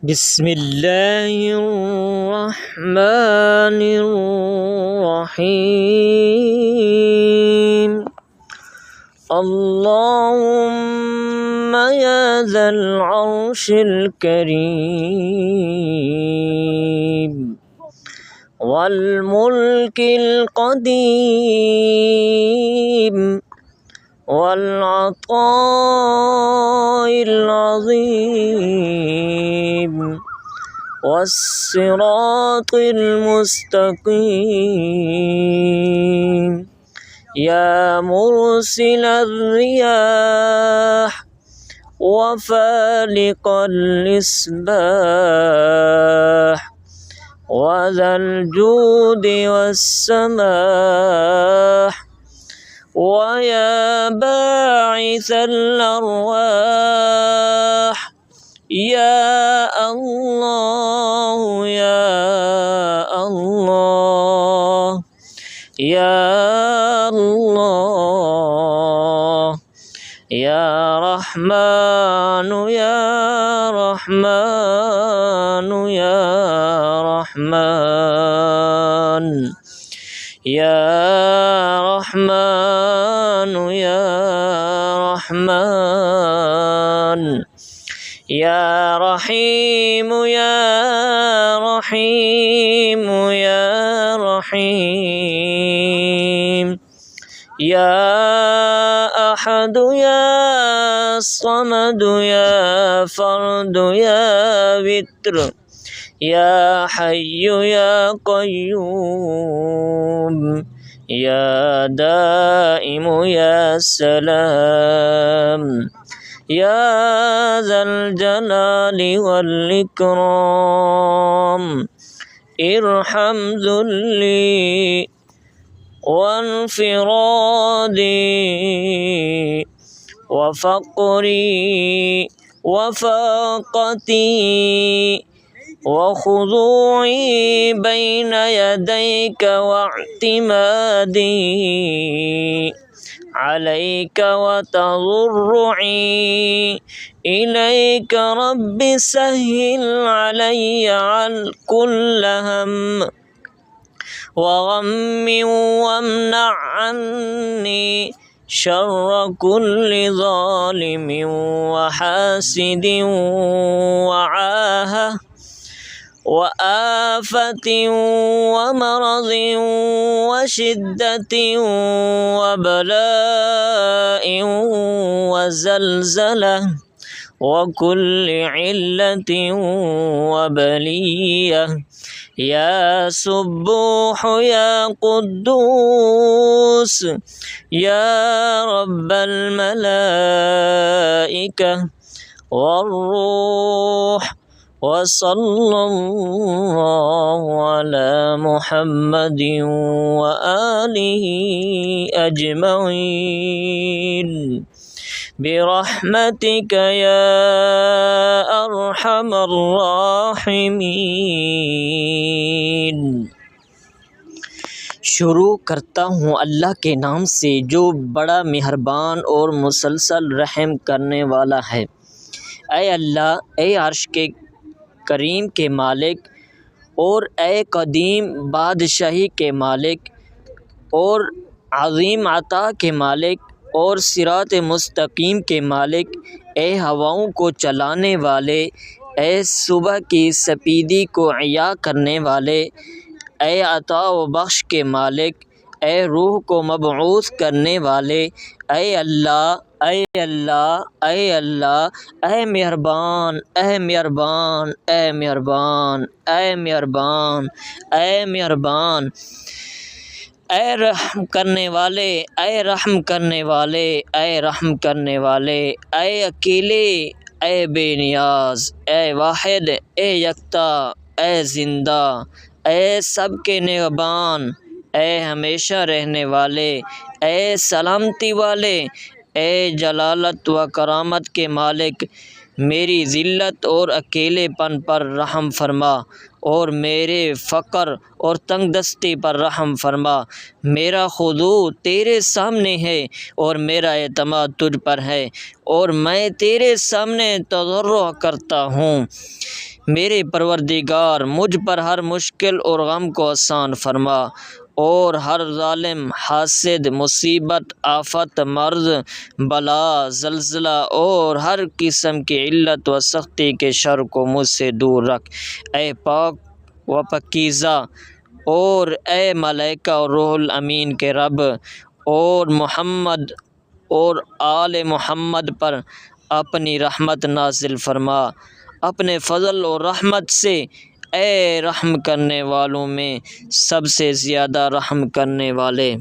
बिस्मिल्लाहिर्रहमानिर्रहीम। अल्लाहुम्मा या ज़ल अर्शिल करीम वल मुल्किल क़दीम वल अताइल अज़ीम वस्सिरातिल मुस्तक़ीम या मुरसिलर रियाह व फ़ालिक़ल इस्बाह व ज़ल जूदि वस्समाह व या बाइसल अरवाह या अल्लाह या अल्लाह या अल्लाह या रहमान या रहमान या रहमान या रहमान या रहमान या रहीम या रहीम या रहीम या अहद या समद या फर्द या वित्र या हय्यु या क़य्यूम या दाइमु या सलाम या ज़ल जलाली वल इकराम इरहम ज़ुल्ली वन्फ़िरादी वफ़क़री वफ़ाक़ती वख़ुज़ूई बैन यदैक वअतिमादी अलैक वतज़र्रुई इलैक रब्बि सह्हिल अलैया कुल्ल हम वग़म्मि वम्नअ अन्नी शर्र कुल्लि ज़ालिमिन वहासिदिन वआहा वआफ़तिन वमरज़िन वशिद्दतिन वबलाइन वज़लज़लह वकुल्लि इल्लतिन वबलिय्यह या सुब्बूह या कुद्दूस या रब्बल मलाइका वर्रूह वसल्लल्लाहु अला मुहम्मदिन व आलिहि अजमईन बिरहमतिक या अरहमर राहिमीन। शुरू करता हूँ अल्लाह के नाम से जो बड़ा मेहरबान और मुसलसल रहम करने वाला है। ऐ अल्लाह, ऐ अर्श के करीम के मालिक और ऐ कदीम बादशाही के मालिक और अज़ीम अता के मालिक और सिरात मुस्तकीम के मालिक, ऐ हवाओं को चलाने वाले, ऐ सुबह की सपीदी को अया करने वाले, ऐ अता व बख्श के मालिक, ऐ रूह को मबऊस करने वाले, ऐ अल्लाह, ऐ अल्लाह, ऐ अल्लाह, ऐ मेहरबान, ऐ मेहरबान, ऐ मेहरबान, ऐ मेहरबान, ऐ मेहरबान, ऐ रहम करने वाले, ऐ रहम करने वाले, ऐ रहम करने वाले, ऐ अकेले, ऐ बेनियाज, ऐ वाहिद, ऐ यकता, ऐ जिंदा, ऐ सबके निगहबान, ऐ हमेशा रहने वाले, ऐ सलामती वाले, ऐ जलालत व करामत के मालिक, میری ذلت اور اکیلے پن پر رحم فرما، اور میرے فقر اور تنگ دستی پر رحم فرما۔ میرا خضوع تیرے سامنے ہے اور میرا اعتماد تجھ پر ہے، اور میں تیرے سامنے تضرع کرتا ہوں۔ میرے پروردگار، مجھ پر ہر مشکل اور غم کو آسان فرما، اور ہر ظالم، حاسد، مصیبت، آفت، مرض، بلا، زلزلہ اور ہر قسم کی علت و سختی کے شر کو مجھ سے دور رکھ۔ اے پاک و پاکیزہ، اور اے ملائکہ اور روح الامین کے رب، اور محمد اور آل محمد پر اپنی رحمت نازل فرما اپنے فضل اور رحمت سے۔ اے رحم کرنے والوں میں سب سے زیادہ رحم کرنے والے۔